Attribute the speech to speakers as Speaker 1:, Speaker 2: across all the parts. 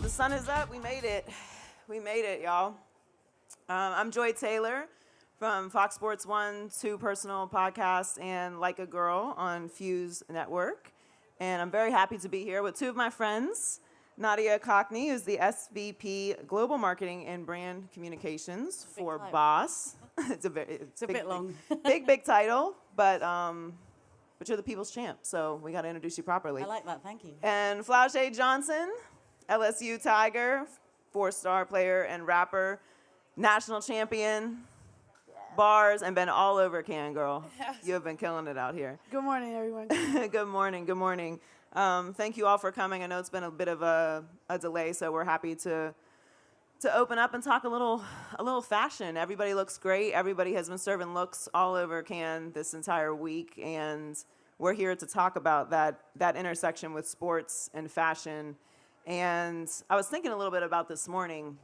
Speaker 1: the sun is up. We made it. We made it, y'all. I'm Joy Taylor from Fox Sports 1, 2 Personal Podcasts, and Like a Girl on Fuse Network. And I'm very happy to be here with two of my friends, Nadia Kokni, who's the SVP Global Marketing and Brand Communications for Boss. It's a
Speaker 2: bit long.
Speaker 1: big title, but you're the people's champ, so we got to introduce you properly.
Speaker 2: I like that, thank you.
Speaker 1: And Flau'jae Johnson, LSU Tiger, 4-star player and rapper, national champion, bars, and been all over Can, girl.
Speaker 3: Yes.
Speaker 1: You have been killing it out here.
Speaker 3: Good morning, everyone.
Speaker 1: Good morning. Thank you all for coming. I know it's been a bit of a delay, so we're happy to open up and talk a little fashion. Everybody looks great. Everybody has been serving looks all over Can this entire week, and we're here to talk about that intersection with sports and fashion. And I was thinking a little bit about this morning,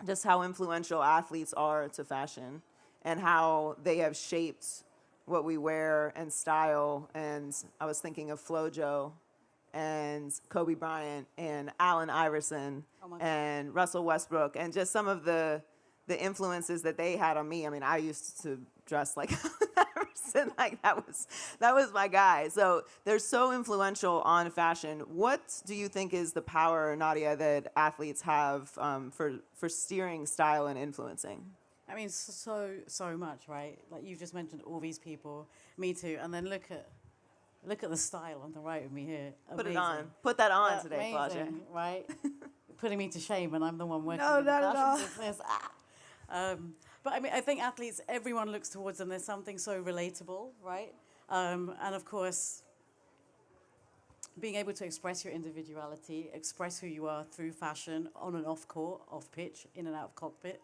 Speaker 1: just how influential athletes are to fashion and how they have shaped what we wear and style. And I was thinking of Flau'jae and Kobe Bryant and Allen Iverson and Russell Westbrook and just some of the influences that they had on me. I mean, I used to dress like Allen Iverson, like that was my guy. So they're so influential on fashion. What do you think is the power, Nadia, that athletes have for steering style and influencing?
Speaker 2: I mean, so much, right? Like you just mentioned all these people, me too, and then look at the style on the right of me here. Amazing.
Speaker 1: Put it on. Put that on today, Flau'jae.
Speaker 2: Right? Putting me to shame, and I'm the one working
Speaker 3: No,
Speaker 2: in the
Speaker 3: not at all.
Speaker 2: fashion business. But I mean, I think athletes, everyone looks towards them. There's something so relatable, right? And of course, being able to express your individuality, express who you are through fashion, on and off court, off pitch, in and out of cockpit.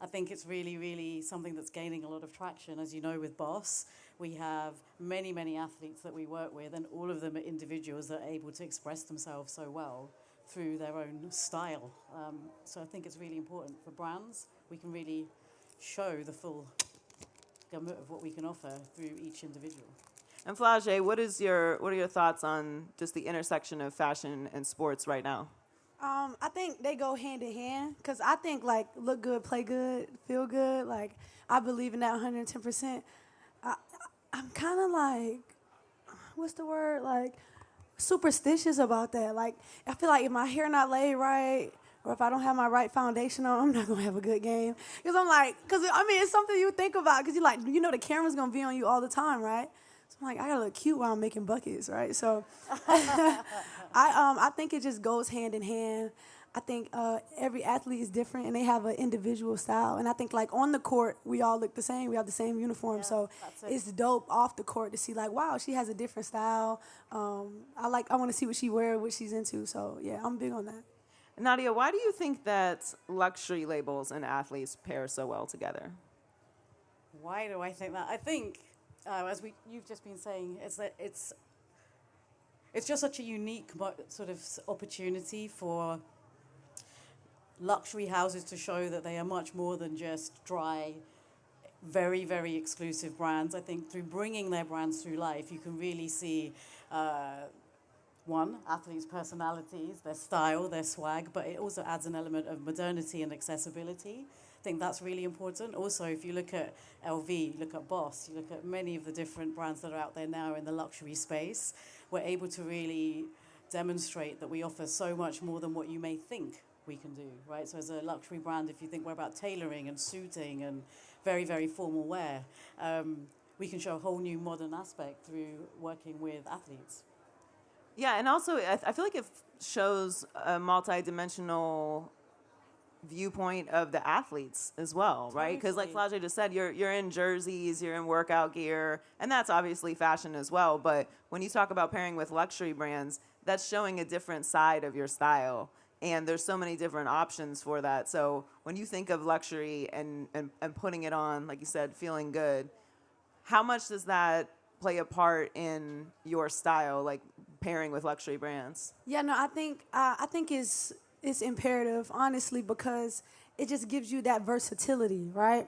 Speaker 2: I think it's really, really something that's gaining a lot of traction. As you know, with Boss, we have many, many athletes that we work with, and all of them are individuals that are able to express themselves so well through their own style. So I think it's really important for brands. We can really show the full gamut of what we can offer through each individual.
Speaker 1: And Flau'jae, what are your thoughts on just the intersection of fashion and sports right now?
Speaker 3: I think they go hand in hand because I think, like, look good, play good, feel good. Like, I believe in that 110%. I'm kind of like, what's the word? Like, superstitious about that. Like, I feel like if my hair not laid right or if I don't have my right foundation on, I'm not going to have a good game. Because I mean, it's something you think about because the camera's going to be on you all the time, right? So I'm like, I got to look cute while I'm making buckets, right? So I think it just goes hand in hand. I think every athlete is different and they have an individual style. And I think, like, on the court, we all look the same. We have the same uniform. Yeah, so it's dope off the court to see, like, wow, she has a different style. I want to see what she wears, what she's into. So, yeah, I'm big on that.
Speaker 1: Nadia, why do you think that luxury labels and athletes pair so well together?
Speaker 2: Why do I think that? I think, as you've just been saying, it's just such a unique sort of opportunity for luxury houses to show that they are much more than just dry, very, very exclusive brands. I think through bringing their brands through life, you can really see, athletes' personalities, their style, their swag, but it also adds an element of modernity and accessibility. I think that's really important. Also, if you look at LV, you look at Boss, you look at many of the different brands that are out there now in the luxury space, we're able to really demonstrate that we offer so much more than what you may think we can do, right? So as a luxury brand, if you think we're about tailoring and suiting and very, very formal wear, we can show a whole new modern aspect through working with athletes.
Speaker 1: Yeah, and also I feel like it shows a multi-dimensional viewpoint of the athletes as well, right? Because like Flau'jae just said, you're in jerseys, you're in workout gear, and that's obviously fashion as well. But when you talk about pairing with luxury brands, that's showing a different side of your style. And there's so many different options for that. So when you think of luxury and putting it on, like you said, feeling good, how much does that play a part in your style, like pairing with luxury brands?
Speaker 3: Yeah, no, I think it's imperative, honestly, because it just gives you that versatility, right?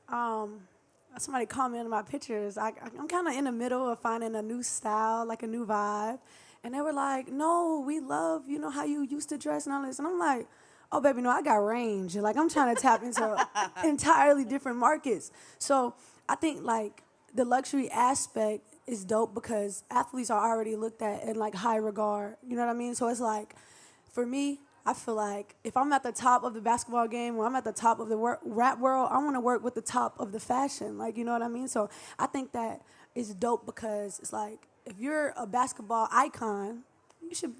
Speaker 3: Somebody commented on my pictures. I'm kind of in the middle of finding a new style, like a new vibe. And they were like, no, we love, how you used to dress and all this. And I'm like, oh, baby, no, I got range. Like, I'm trying to tap into entirely different markets. So I think, like, the luxury aspect is dope because athletes are already looked at in, like, high regard. You know what I mean? So it's like, for me, I feel like if I'm at the top of the basketball game or I'm at the top of the rap world, I want to work with the top of the fashion. Like, you know what I mean? So I think that is dope because it's like, if you're a basketball icon,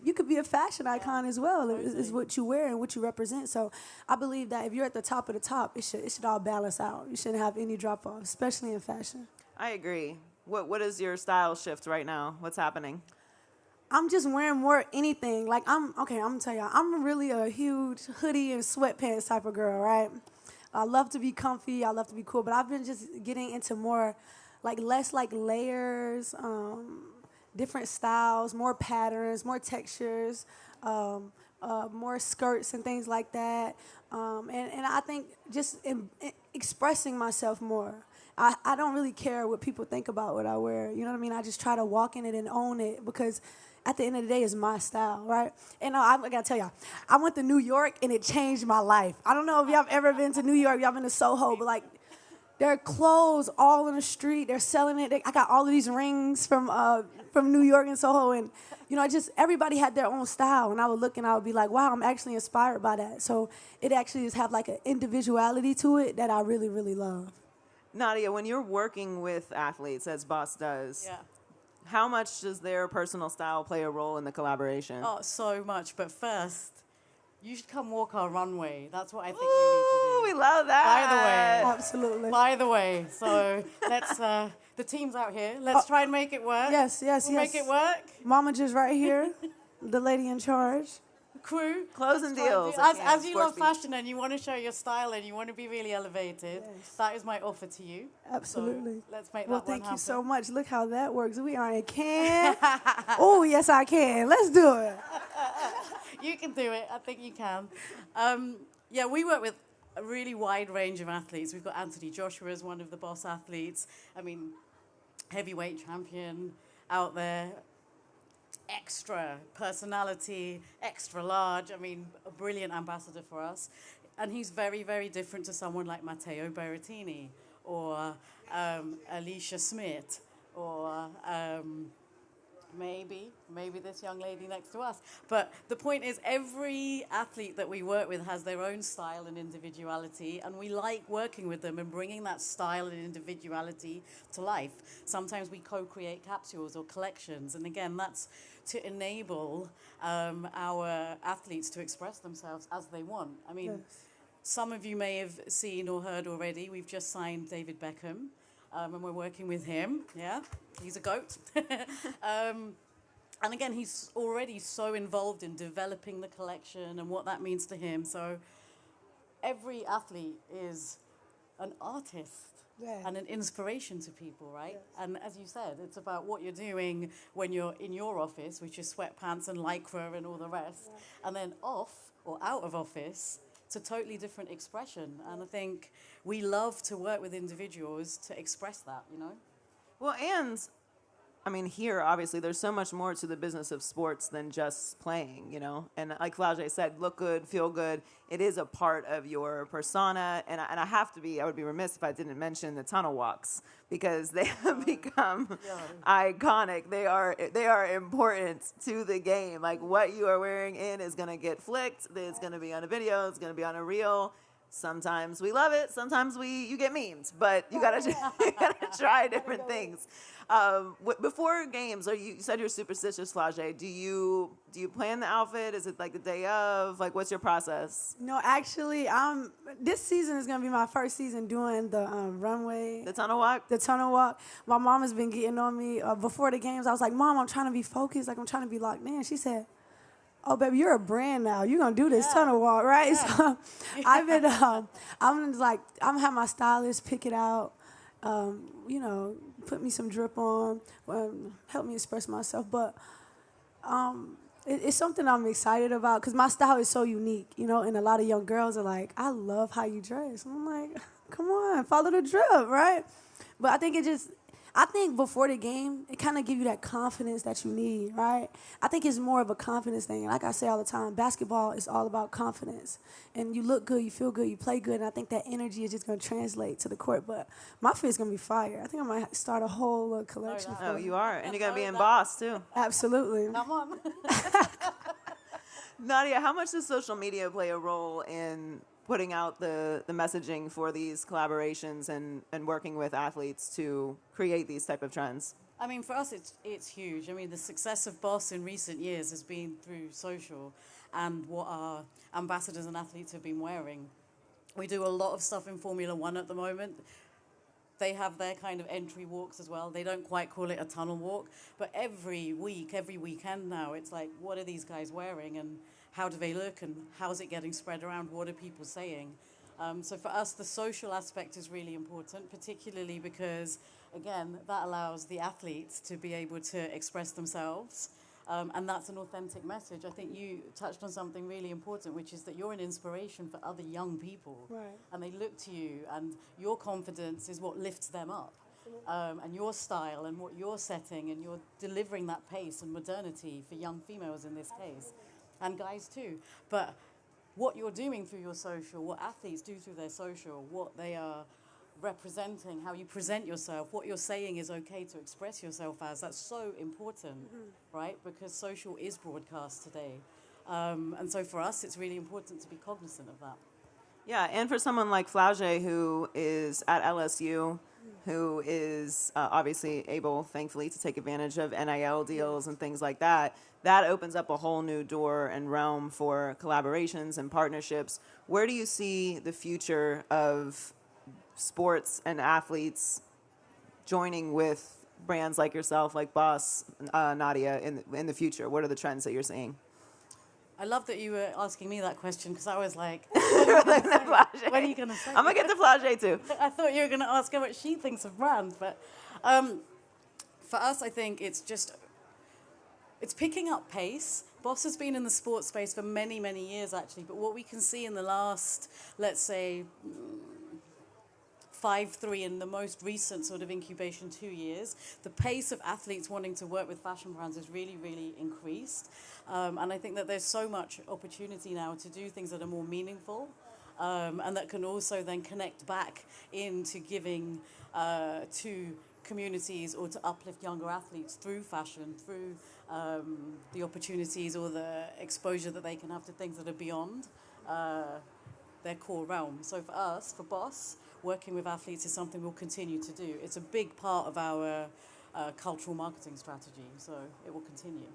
Speaker 3: you could be a fashion icon as well. Is what you wear and what you represent. So I believe that if you're at the top of the top, it should all balance out. You shouldn't have any drop off, especially in fashion.
Speaker 1: I agree. What is your style shift right now? What's happening?
Speaker 3: I'm just wearing more anything. Like, I'm gonna tell y'all, I'm really a huge hoodie and sweatpants type of girl, right? I love to be comfy, I love to be cool, but I've been just getting into more, like, less like layers, different styles, more patterns, more textures, more skirts and things like that. And I think just expressing myself more. I don't really care what people think about what I wear. You know what I mean? I just try to walk in it and own it because at the end of the day, it's my style, right? And I got to tell y'all, I went to New York and it changed my life. I don't know if y'all have ever been to New York, y'all been to Soho, but, like, there are clothes all in the street. They're selling it. I got all of these rings from New York and Soho. And, everybody had their own style. And I would look and I would be like, wow, I'm actually inspired by that. So it actually just have, like, an individuality to it that I really, really love.
Speaker 1: Nadia, when you're working with athletes, as Boss does,
Speaker 2: Yeah.
Speaker 1: how much does their personal style play a role in the collaboration?
Speaker 2: Oh, so much. But first, you should come walk our runway. That's what I think
Speaker 1: Ooh,
Speaker 2: you need to do.
Speaker 1: we love that.
Speaker 3: Absolutely.
Speaker 2: By the way, so let's, the team's out here. Let's try and make it work.
Speaker 3: Yes.
Speaker 2: We'll make it work.
Speaker 3: Mama just right here, the lady in charge.
Speaker 2: Crew.
Speaker 1: Closing
Speaker 2: let's try and
Speaker 1: deals.
Speaker 2: do-
Speaker 1: I
Speaker 2: As
Speaker 1: can't.
Speaker 2: you love
Speaker 1: Sports
Speaker 2: fashion and you want to show your style and you want to be really elevated,
Speaker 3: Yes.
Speaker 2: that is my offer to you.
Speaker 3: Absolutely.
Speaker 2: So let's make
Speaker 3: Well,
Speaker 2: that one
Speaker 3: thank you
Speaker 2: happen.
Speaker 3: so much. Look how that works. We are in can. Oh, yes, I can. Let's do it.
Speaker 2: You can do it. I think you can. Yeah, we work with a really wide range of athletes. We've got Anthony Joshua as one of the boss athletes. I mean, heavyweight champion out there. Extra personality, extra large. I mean, a brilliant ambassador for us. And he's very, very different to someone like Matteo Berrettini or Alicia Smith or maybe this young lady next to us. But the point is, every athlete that we work with has their own style and individuality, and we like working with them and bringing that style and individuality to life. Sometimes we co-create capsules or collections, and again, that's to enable our athletes to express themselves as they want. I mean,
Speaker 3: Yes.
Speaker 2: some of you may have seen or heard already, we've just signed David Beckham. And we're working with him. Yeah, he's a goat. And again, he's already so involved in developing the collection and what that means to him. So every athlete is an artist and an inspiration to people, right?
Speaker 3: Yes.
Speaker 2: And as you said, it's about what you're doing when you're in your office, which is sweatpants and lycra and all the rest. Yeah. And then off or out of office, it's a totally different expression. And I think we love to work with individuals to express that, you know?
Speaker 1: Well, and I mean, here, obviously, there's so much more to the business of sports than just playing, you know? And like Flau'jae said, look good, feel good. It is a part of your persona. And I would be remiss if I didn't mention the tunnel walks because they have become iconic. They are important to the game. Like, what you are wearing in is going to get flicked. It's going to be on a video. It's going to be on a reel. Sometimes we love it. Sometimes you get memes, but you gotta try different things. Before games, you said you're superstitious, Flau'jae. Do you plan the outfit? Is it like the day of? Like, what's your process?
Speaker 3: No, actually, this season is gonna be my first season doing the runway.
Speaker 1: The tunnel walk?
Speaker 3: The tunnel walk. My mom has been getting on me before the games. I was like, Mom, I'm trying to be focused. Like, I'm trying to be locked in. She said, oh, baby, you're a brand now. You're going to do this tunnel walk, right?
Speaker 2: Yeah.
Speaker 3: So I'm have my stylist pick it out, put me some drip on, help me express myself. But it's something I'm excited about because my style is so unique, and a lot of young girls are like, I love how you dress. And I'm like, come on, follow the drip, right? But I think I think before the game, it kind of give you that confidence that you need, right? I think it's more of a confidence thing. Like I say all the time, basketball is all about confidence. And you look good, you feel good, you play good, and I think that energy is just going to translate to the court. But my fit's going to be fire. I think I might start a whole little collection.
Speaker 1: Oh, you are. And you're going to be in
Speaker 2: that-
Speaker 1: Boss, too.
Speaker 3: Absolutely.
Speaker 2: Come on.
Speaker 1: Nadia, how much does social media play a role in putting out the messaging for these collaborations and working with athletes to create these type of trends?
Speaker 2: I mean, for us, it's huge. I mean, the success of Boss in recent years has been through social and what our ambassadors and athletes have been wearing. We do a lot of stuff in Formula One at the moment. They have their kind of entry walks as well. They don't quite call it a tunnel walk, but every week, every weekend now, it's like, what are these guys wearing and how do they look and how's it getting spread around? What are people saying? So for us, the social aspect is really important, particularly because, again, that allows the athletes to be able to express themselves. And that's an authentic message. I think you touched on something really important, which is that you're an inspiration for other young people.
Speaker 3: Right.
Speaker 2: And they look to you, and your confidence is what lifts them up. And your style and what you're setting, and you're delivering that pace and modernity for young females in this case, and guys too. But what you're doing through your social, what athletes do through their social, what they are representing, how you present yourself, what you're saying is okay to express yourself as, that's so important, right? Because social is broadcast today. And so for us, it's really important to be cognizant of that.
Speaker 1: Yeah, and for someone like Flau'jae, who is at LSU, who is obviously able, thankfully, to take advantage of NIL deals and things like that, that opens up a whole new door and realm for collaborations and partnerships. Where do you see the future of sports and athletes joining with brands like yourself, like Boss, Nadia, in the future? What are the trends that you're seeing?
Speaker 2: I love that you were asking me that question because I was like,
Speaker 1: Flau'jae.
Speaker 2: what are you going to say?
Speaker 1: I'm going to get to Flau'jae, too.
Speaker 2: I thought you were going to ask her what she thinks of brands. But for us, I think it's picking up pace. Boss has been in the sports space for many, many years, actually. But what we can see in the last, let's say, 5-3 in the most recent sort of incubation 2 years, the pace of athletes wanting to work with fashion brands has really, really increased. And I think that there's so much opportunity now to do things that are more meaningful and that can also then connect back into giving to communities or to uplift younger athletes through fashion, through the opportunities or the exposure that they can have to things that are beyond their core realm. So for us, for Boss, working with athletes is something we'll continue to do. It's a big part of our cultural marketing strategy, so it will continue.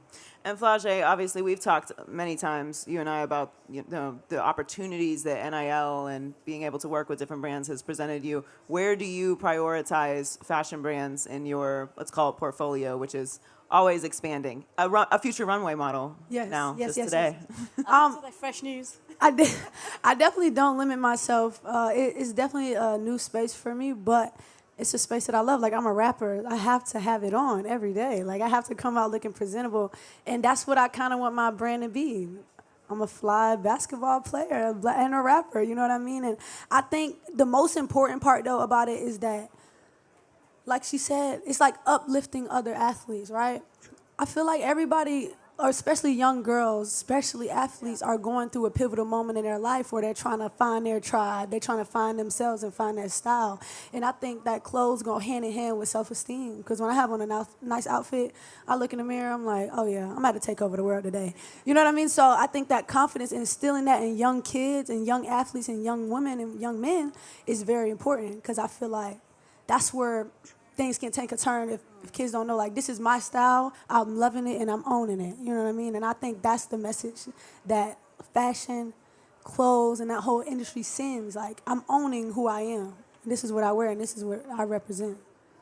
Speaker 1: And Flau'jae, obviously, we've talked many times, you and I, about the opportunities that NIL and being able to work with different brands has presented you. Where do you prioritize fashion brands in your, let's call it portfolio, which is always expanding? A future runway model now, just today.
Speaker 2: Fresh news.
Speaker 3: I definitely don't limit myself. It's definitely a new space for me, but it's a space that I love. Like, I'm a rapper. I have to have it on every day. Like, I have to come out looking presentable. And that's what I kind of want my brand to be. I'm a fly basketball player and a rapper, you know what I mean? And I think the most important part, though, about it is that, like she said, it's like uplifting other athletes, right? I feel like everybody, or especially young girls, especially athletes, are going through a pivotal moment in their life where they're trying to find their tribe, they're trying to find themselves and find their style. And I think that clothes go hand in hand with self-esteem. Because when I have on a nice outfit, I look in the mirror, I'm like, oh yeah, I'm about to take over the world today. You know what I mean? So I think that confidence, instilling that in young kids and young athletes and young women and young men is very important. Because I feel like that's where things can take a turn if kids don't know, like, this is my style, I'm loving it, and I'm owning it. You know what I mean? And I think that's the message that fashion, clothes, and that whole industry sends. Like, I'm owning who I am. This is what I wear, and this is what I represent.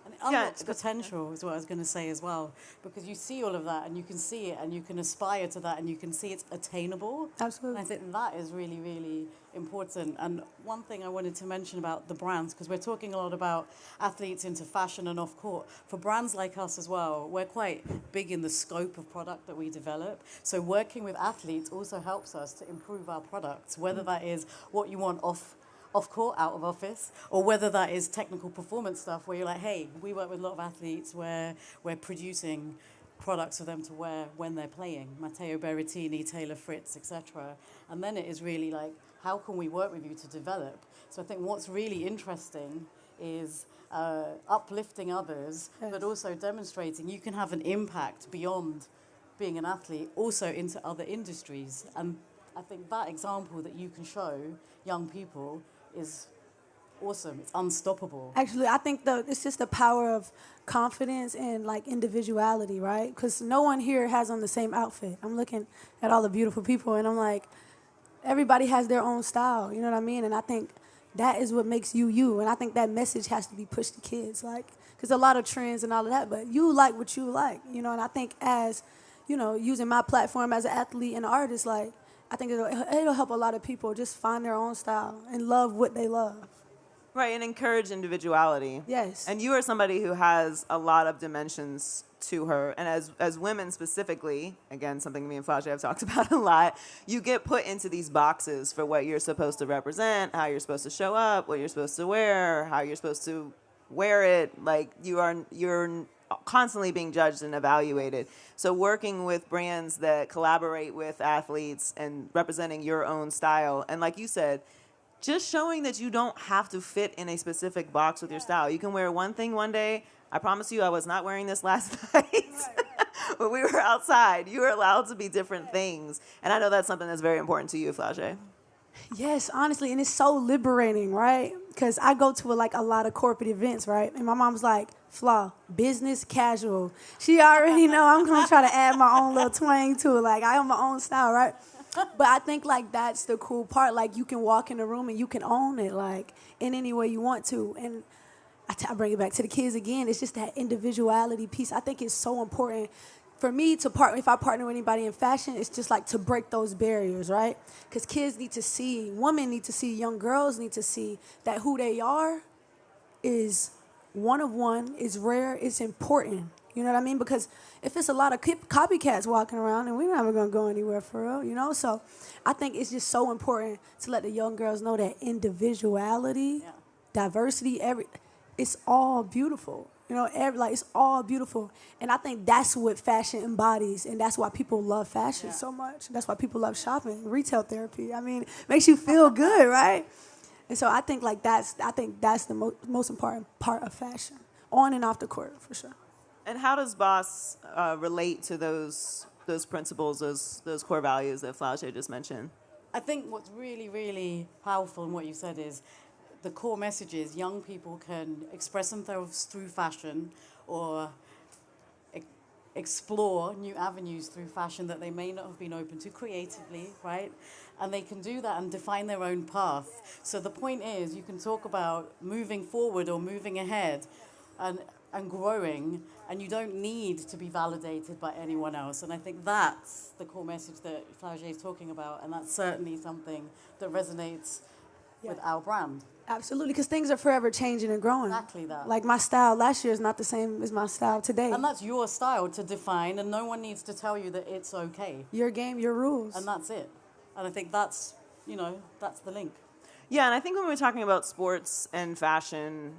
Speaker 2: And it unlocks potential is what I was going to say as well, because you see all of that, and you can see it, and you can aspire to that, and you can see it's attainable.
Speaker 3: Absolutely.
Speaker 2: And I think that is really, really important. And one thing I wanted to mention about the brands, because we're talking a lot about athletes into fashion and off court. For brands like us as well, we're quite big in the scope of product that we develop. So working with athletes also helps us to improve our products, whether that is what you want off off court, out of office, or whether that is technical performance stuff where you're like, hey, we work with a lot of athletes where we're producing products for them to wear when they're playing, Matteo Berrettini, Taylor Fritz, etc. And then it is really like, how can we work with you to develop? So I think what's really interesting is uplifting others, but also demonstrating you can have an impact beyond being an athlete, also into other industries. And I think that example that you can show young people is awesome. It's unstoppable.
Speaker 3: Actually, I think it's just the power of confidence and like individuality, right? Because no one here has on the same outfit. I'm looking at all the beautiful people, and I'm like, everybody has their own style. You know what I mean? And I think that is what makes you you. And I think that message has to be pushed to kids, like, because a lot of trends and all of that, but you like what you like, you know. And I think as, you know, using my platform as an athlete and artist, like, I think it'll help a lot of people just find their own style and love what they love.
Speaker 1: Right, and encourage individuality.
Speaker 3: Yes.
Speaker 1: And you are somebody who has a lot of dimensions to her. And as women specifically, again, something me and Flau'jae have talked about a lot, you get put into these boxes for what you're supposed to represent, how you're supposed to show up, what you're supposed to wear, how you're supposed to wear it. Like, you're constantly being judged and evaluated. So working with brands that collaborate with athletes and representing your own style, and like you said, just showing that you don't have to fit in a specific box with your style. You can wear one thing one day. I promise you I was not wearing this last night. When we were outside, you were allowed to be different things. And I know that's something that's very important to you, Flau'jae.
Speaker 3: Yes, honestly, and it's so liberating, right? Because I go to a lot of corporate events, right? And my mom's like, Flaw, business casual. She already know I'm going to try to add my own little twang to it. Like, I have my own style, right? But I think, like, that's the cool part. Like, you can walk in the room and you can own it, like, in any way you want to. And I bring it back to the kids again. It's just that individuality piece. I think it's so important for me to partner. If I partner with anybody in fashion, it's just like to break those barriers, right? Because kids need to see, women need to see, young girls need to see that who they are is one of one, is rare, it's important. You know what I mean? Because if it's a lot of copycats walking around, then we're never going to go anywhere for real, you know? So I think it's just so important to let the young girls know that individuality, diversity, it's all beautiful. You know, it's all beautiful. And I think that's what fashion embodies, and that's why people love fashion so much. That's why people love shopping, retail therapy. I mean, it makes you feel good, right? And so I think that's the most important part of fashion, on and off the court, for sure.
Speaker 1: And how does Boss relate to those principles, those core values that Flau'jae just mentioned?
Speaker 2: I think what's really, really powerful in what you said is the core message is young people can express themselves through fashion or explore new avenues through fashion that they may not have been open to creatively, right? And they can do that and define their own path. So the point is, you can talk about moving forward or moving ahead and growing, and you don't need to be validated by anyone else. And I think that's the core message that Flau'jae is talking about, and that's certainly something that resonates with our brand.
Speaker 3: Absolutely, because things are forever changing and growing.
Speaker 2: Exactly that.
Speaker 3: Like, my style last year is not the same as my style today.
Speaker 2: And that's your style to define, and no one needs to tell you that it's okay.
Speaker 3: Your game, your rules.
Speaker 2: And that's it. And I think that's the link.
Speaker 1: Yeah, and I think when we're talking about sports and fashion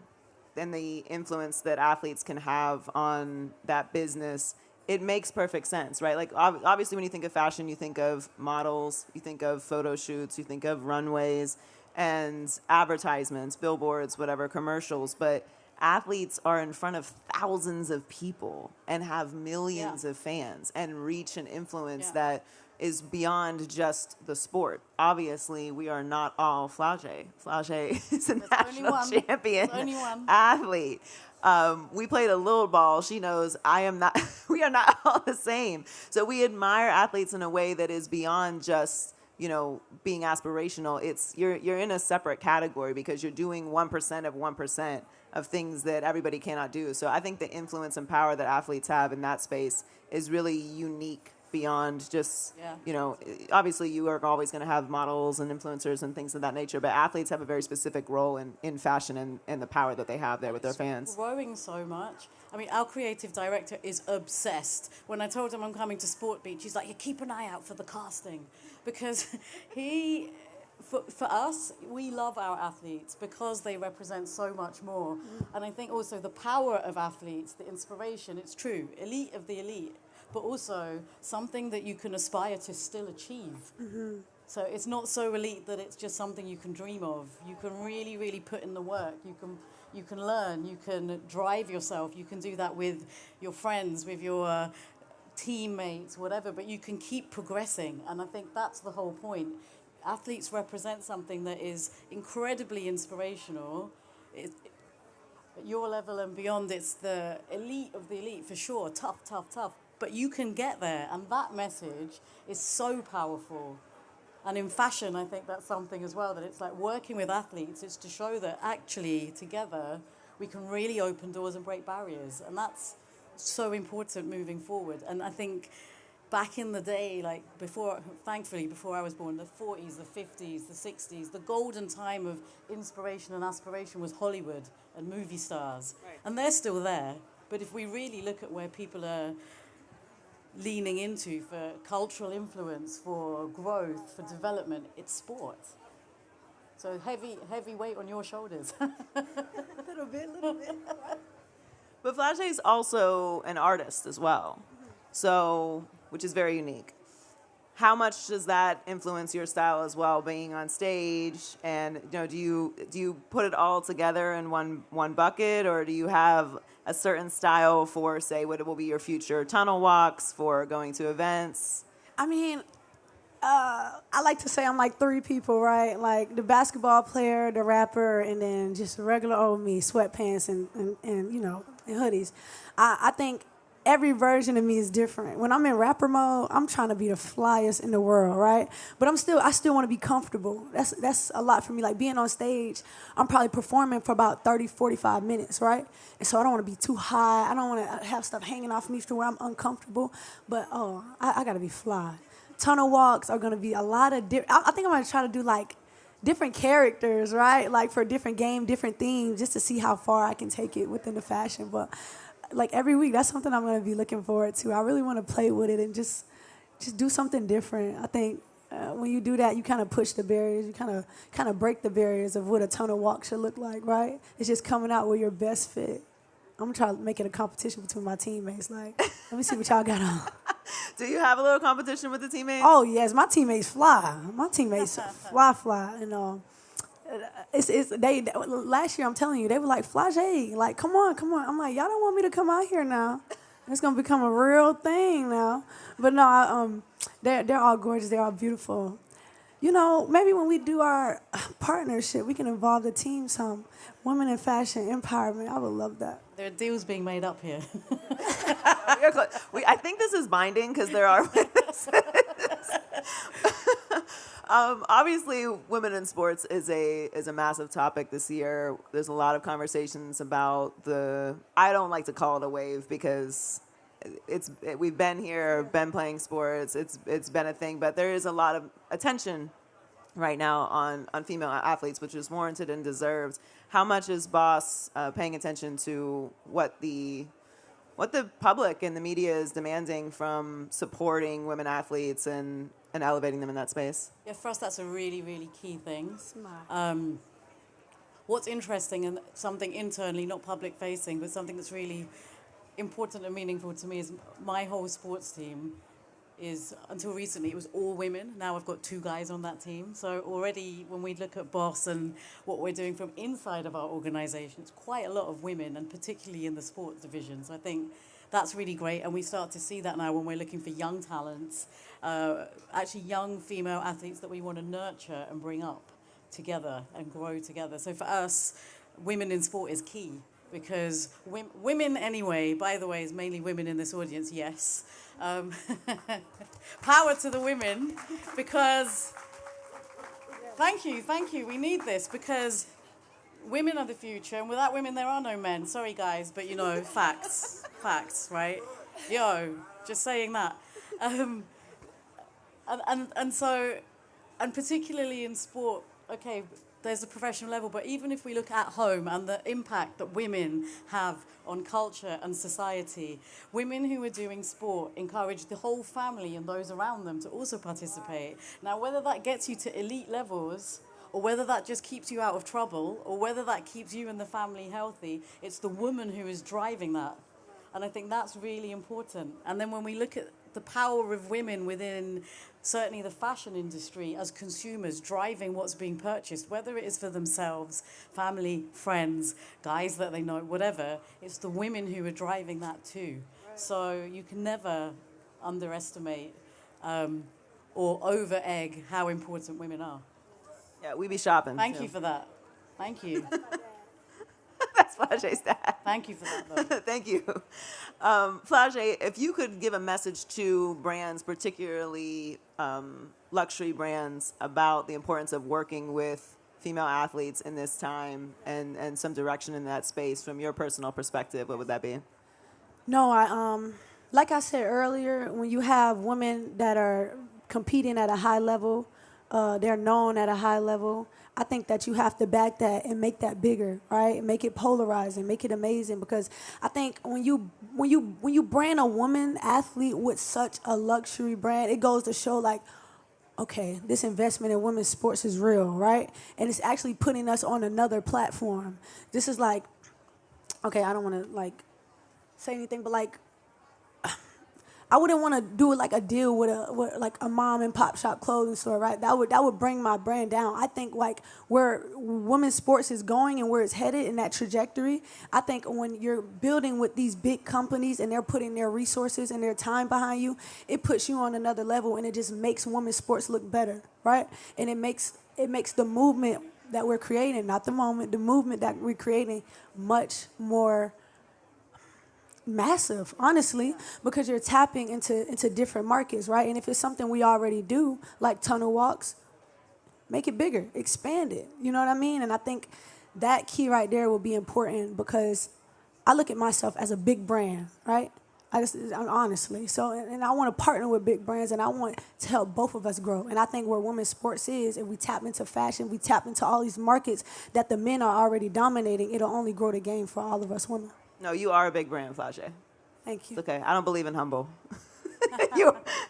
Speaker 1: and the influence that athletes can have on that business, it makes perfect sense, right? Like, obviously, when you think of fashion, you think of models, you think of photo shoots, you think of runways and advertisements, billboards, whatever, commercials. But athletes are in front of thousands of people and have millions of fans and reach and influence that is beyond just the sport. Obviously, we are not all Flau'jae. Flau'jae is a national champion athlete. We played a little ball. She knows we are not all the same. So we admire athletes in a way that is beyond just, being aspirational. It's you're in a separate category because you're doing 1% of 1% of things that everybody cannot do. So I think the influence and power that athletes have in that space is really unique beyond just, obviously you are always going to have models and influencers and things of that nature, but athletes have a very specific role in fashion and the power that they have there with their fans.
Speaker 2: Growing so much. I mean, our creative director is obsessed. When I told him I'm coming to Sport Beach, he's like, keep an eye out for the casting. Because he for us, we love our athletes because they represent so much more. And I think also the power of athletes, the inspiration, it's true, elite of the elite, but also something that you can aspire to still achieve. So it's not so elite that it's just something you can dream of. You can really, really put in the work. You can learn, you can drive yourself. You can do that with your friends, with your teammates, whatever, but you can keep progressing. And I think that's the whole point. Athletes represent something that is incredibly inspirational. At your level and beyond, it's the elite of the elite for sure. Tough, tough, tough. But you can get there, and that message is so powerful. And in fashion, I think that's something as well, that it's like working with athletes, it's to show that actually together we can really open doors and break barriers. And that's so important moving forward. And I think back in the day, like thankfully before I was born, the 40s, the 50s, the 60s, the golden time of inspiration and aspiration was Hollywood and movie stars.
Speaker 1: Right.
Speaker 2: And they're still there. But if we really look at where people are leaning into for cultural influence, for growth, for development, it's sport. So heavy weight on your shoulders.
Speaker 3: Little bit.
Speaker 1: But Flau'jae is also an artist as well, so which is very unique. How much does that influence your style as well, being on stage? And do you put it all together in one bucket, or do you have a certain style for, say, what will be your future tunnel walks, for going to events?
Speaker 3: I mean, I like to say I'm like three people, right? Like the basketball player, the rapper, and then just regular old me, sweatpants and and hoodies. I think every version of me is different. When I'm in rapper mode, I'm trying to be the flyest in the world, right? But I still want to be comfortable. That's a lot for me. Like being on stage, I'm probably performing for about 30, 45 minutes, right? And so I don't want to be too high. I don't want to have stuff hanging off me to where I'm uncomfortable. But I got to be fly. Tunnel walks are going to be a lot of I think I'm going to try to do like different characters, right? Like for a different game, different themes, just to see how far I can take it within the fashion. But like every week, that's something I'm going to be looking forward to. I really want to play with it and just do something different. I think when you do that, you kind of push the barriers. You kind of break the barriers of what a tunnel walk should look like, right? It's just coming out with your best fit. I'm going to try to make it a competition between my teammates. Like, let me see what y'all got on.
Speaker 1: Do you have a little competition with the teammates?
Speaker 3: Oh, yes. My teammates fly. My teammates fly. And last year, I'm telling you, they were like, Flau'jae, like, come on. I'm like, y'all don't want me to come out here now. It's going to become a real thing now. But no, they're all gorgeous. They're all beautiful. Maybe when we do our partnership, we can involve the team some. Women in fashion, empowerment. I would love that.
Speaker 2: There are deals being made up here.
Speaker 1: I think this is binding because there are witnesses. Obviously, women in sports is a massive topic this year. There's a lot of conversations about I don't like to call it a wave because we've been here, been playing sports. It's been a thing, but there is a lot of attention right now on female athletes, which is warranted and deserved. How much is Boss paying attention to what the public and the media is demanding from supporting women athletes and elevating them in that space?
Speaker 2: Yeah, for us, that's a really, really key thing.
Speaker 3: Smart.
Speaker 2: What's interesting and something internally, not public facing, but something that's really important and meaningful to me is my whole sports team is, until recently, it was all women. Now I've got 2 guys on that team. So already when we look at Boss and what we're doing from inside of our organization, it's quite a lot of women, and particularly in the sports division. So I think that's really great. And we start to see that now when we're looking for young talents, actually young female athletes that we want to nurture and bring up together and grow together. So for us, women in sport is key. Because women anyway, by the way, is mainly women in this audience, yes. Power to the women, because, thank you, we need this, because women are the future, and without women there are no men. Sorry guys, but facts, right? Just saying that. And particularly in sport, okay, there's a professional level, but even if we look at home and the impact that women have on culture and society, women who are doing sport encourage the whole family and those around them to also participate. Now, whether that gets you to elite levels, or whether that just keeps you out of trouble, or whether that keeps you and the family healthy, it's the woman who is driving that. And I think that's really important. And then when we look at the power of women within certainly the fashion industry as consumers driving what's being purchased, whether it is for themselves, family, friends, guys that they know, whatever, it's the women who are driving that too. Right. So you can never underestimate or over-egg how important women are.
Speaker 1: Yeah, we be shopping.
Speaker 2: Thank you for that. Thank you.
Speaker 1: That's Flau'jae's dad.
Speaker 2: Thank you for that, though.
Speaker 1: Thank you. Flau'jae, if you could give a message to brands, particularly luxury brands, about the importance of working with female athletes in this time and some direction in that space from your personal perspective, what would that be?
Speaker 3: No, like I said earlier, when you have women that are competing at a high level, they're known at a high level, I think that you have to back that and make that bigger, right? Make it polarizing, make it amazing, because I think when you brand a woman athlete with such a luxury brand, it goes to show like, okay, this investment in women's sports is real, right? And it's actually putting us on another platform. This is like, okay, I don't want to like say anything, but like, I wouldn't want to do like a deal with like a mom and pop shop clothing store, right? That would bring my brand down. I think like where women's sports is going and where it's headed in that trajectory, I think when you're building with these big companies and they're putting their resources and their time behind you, it puts you on another level and it just makes women's sports look better, right? And it makes the movement that we're creating, not the moment, the movement that we're creating much more massive, honestly, because you're tapping into different markets, right? And if it's something we already do, like tunnel walks, make it bigger, expand it. You know what I mean? And I think that key right there will be important because I look at myself as a big brand, right? I'm honestly. So, and I want to partner with big brands and I want to help both of us grow. And I think where women's sports is, if we tap into fashion, we tap into all these markets that the men are already dominating, it'll only grow the game for all of us women.
Speaker 1: No, you are a big brand, Flau'jae.
Speaker 3: Thank you.
Speaker 1: It's okay. I don't believe in humble.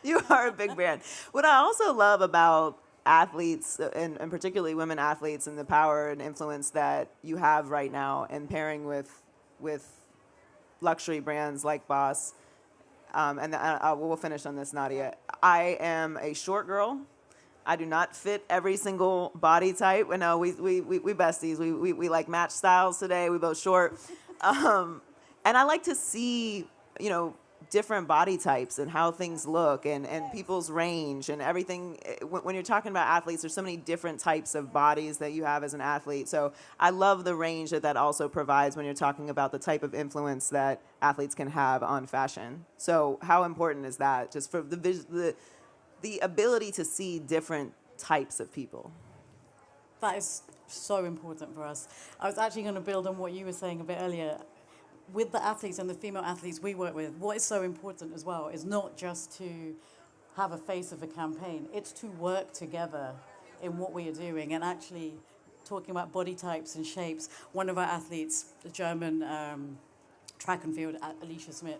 Speaker 1: you are a big brand. What I also love about athletes, and particularly women athletes, and the power and influence that you have right now, and pairing with luxury brands like Boss, and we'll finish on this, Nadia. I am a short girl. I do not fit every single body type. No, we besties. We like match styles today. We both short. And I like to see, different body types and how things look and people's range and everything. When you're talking about athletes, there's so many different types of bodies that you have as an athlete. So I love the range that also provides when you're talking about the type of influence that athletes can have on fashion. So how important is that just for the ability to see different types of people?
Speaker 2: That is so important for us. I was actually going to build on what you were saying a bit earlier. With the athletes and the female athletes we work with, what is so important as well is not just to have a face of a campaign, it's to work together in what we are doing and actually talking about body types and shapes. One of our athletes, the German track and field, Alicia Smith,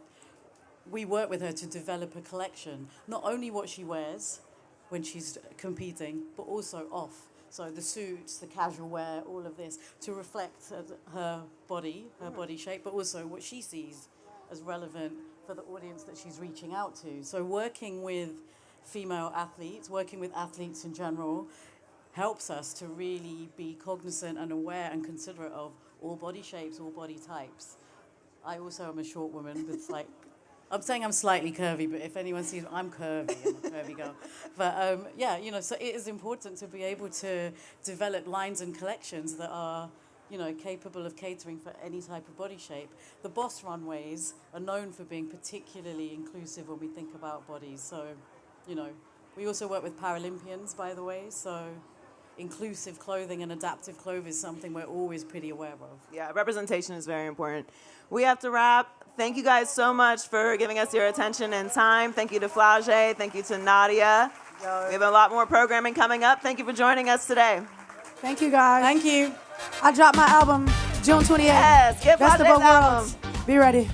Speaker 2: we work with her to develop a collection, not only what she wears when she's competing, but also off. So the suits, the casual wear, all of this, to reflect her body shape, but also what she sees as relevant for the audience that she's reaching out to. So working with female athletes, working with athletes in general, helps us to really be cognizant and aware and considerate of all body shapes, all body types. I also am a short woman with I'm saying I'm slightly curvy, but if anyone sees me, I'm curvy. I'm a curvy girl. But so it is important to be able to develop lines and collections that are, capable of catering for any type of body shape. The Boss runways are known for being particularly inclusive when we think about bodies. So, we also work with Paralympians, by the way. So inclusive clothing and adaptive clothing is something we're always pretty aware of. Yeah,
Speaker 1: representation is very important. We have to wrap. Thank you guys so much for giving us your attention and time. Thank you to Flau'jae. Thank you to Nadia. We have a lot more programming coming up. Thank you for joining us today.
Speaker 3: Thank you, guys.
Speaker 2: Thank you.
Speaker 3: I dropped my album June 28th.
Speaker 1: Yes, get
Speaker 3: Best of
Speaker 1: Flau'jae's
Speaker 3: both
Speaker 1: album.
Speaker 3: worlds. Be ready.